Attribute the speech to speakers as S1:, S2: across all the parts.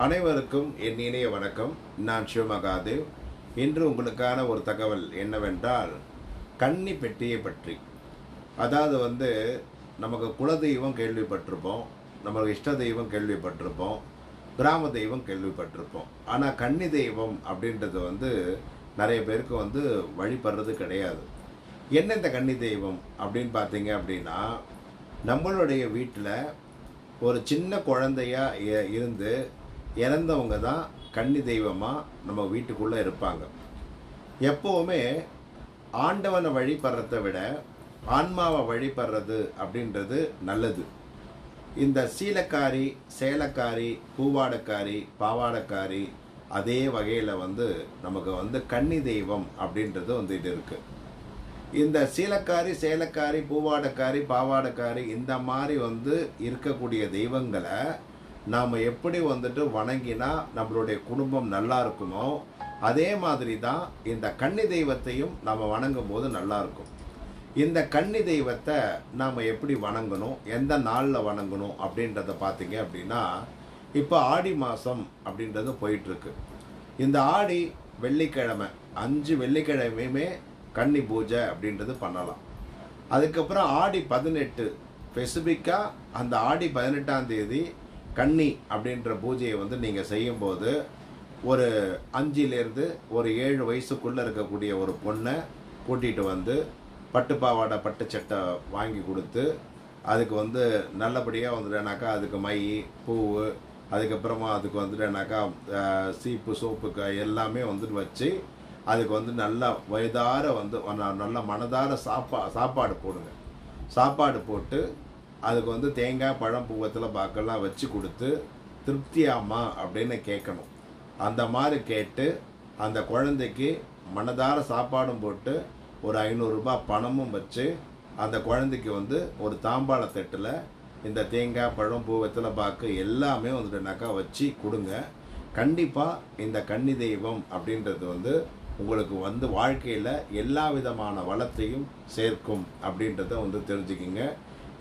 S1: அனைவருக்கும் என் இனிய வணக்கம். நான் சிவமகாதேவ். இன்று உங்களுக்கான ஒரு தகவல் என்னவென்றால், கன்னி பெட்டியை பற்றி. அதாவது நமக்கு குலதெய்வம் கேள்விப்பட்டிருப்போம், நமக்கு இஷ்ட தெய்வம் கேள்விப்பட்டிருப்போம், கிராம தெய்வம் கேள்விப்பட்டிருப்போம். ஆனால் கன்னி தெய்வம் அப்படின்றது நிறைய பேருக்கு வழிபடுறது கிடையாது. என்ன இந்த கன்னி தெய்வம் அப்படின்னு பார்த்தீங்க அப்படின்னா, நம்மளுடைய வீட்டில் ஒரு சின்ன குழந்தையா இருந்து இறந்தவங்க தான் கன்னி தெய்வமாக நம்ம வீட்டுக்குள்ளே இருப்பாங்க. எப்போவுமே ஆண்டவனை வழிபடுறதை விட ஆன்மாவை வழிபடுறது அப்படின்றது நல்லது. இந்த சீலக்காரி, சேலக்காரி, பூவாடக்காரி, பாவாடக்காரி அதே வகையில் நமக்கு கன்னி தெய்வம் அப்படின்றது இது இருக்குது. இந்த சீலக்காரி, சேலக்காரி, பூவாடக்காரி, பாவாடக்காரி இந்த மாதிரி இருக்கக்கூடிய தெய்வங்களை நாம் எப்படி வணங்கினா நம்மளுடைய குடும்பம் நல்லா இருக்குமோ, அதே மாதிரி தான் இந்த கன்னி தெய்வத்தையும் நாம் வணங்கும் போது நல்லா இருக்கும். இந்த கன்னி தெய்வத்தை நாம் எப்படி வணங்கணும், எந்த நாளில் வணங்கணும் அப்படின்றத பார்த்தீங்க அப்படின்னா, இப்போ ஆடி மாதம் அப்படின்றது போயிட்டுருக்கு. இந்த ஆடி வெள்ளிக்கிழமை 5 வெள்ளிக்கிழமையுமே கன்னி பூஜை அப்படின்றது பண்ணலாம். அதுக்கப்புறம் ஆடி 18 ஸ்பெசிஃபிக்காக அந்த ஆடி 18ஆம் தேதி கன்னி அப்படின்ற பூஜையை நீங்கள் செய்யும்போது, ஒரு 5லேருந்து ஒரு 7 வயசுக்குள்ளே இருக்கக்கூடிய ஒரு பொண்ணை கூட்டிகிட்டு பட்டு பாவாடை, பட்டு சட்டை வாங்கி கொடுத்து, அதுக்கு நல்லபடியாக அதுக்கு மை, பூவு, அதுக்கப்புறமா அதுக்கு சீப்பு, சோப்பு எல்லாமே வச்சு, அதுக்கு நல்லா வயதார நல்ல மனதார சாப்பாடு போடுங்க. சாப்பாடு போட்டு அதுக்கு தேங்காய், பழம், பூவத்தில் பாக்கெல்லாம் வச்சு கொடுத்து, திருப்தியாமா அப்படின்னு கேட்கணும். அந்த மாதிரி கேட்டு அந்த குழந்தைக்கு மனதார சாப்பாடும் போட்டு ஒரு 500 ரூபாய் பணமும் வச்சு, அந்த குழந்தைக்கு ஒரு தாம்பாள தட்டில் இந்த தேங்காய், பழம், பூவத்தில் பாக்கு எல்லாமே வச்சு கொடுங்க. கண்டிப்பாக இந்த கன்னி தெய்வம் அப்படின்றது உங்களுக்கு வாழ்க்கையில் எல்லா விதமான வளத்தையும் சேர்க்கும் அப்படின்றத தெரிஞ்சுக்கிங்க.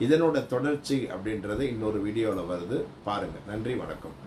S1: இதனோட தொடர்ச்சி அப்படின்றது இன்னொரு வீடியோவில் வருது, பாருங்கள். நன்றி, வணக்கம்.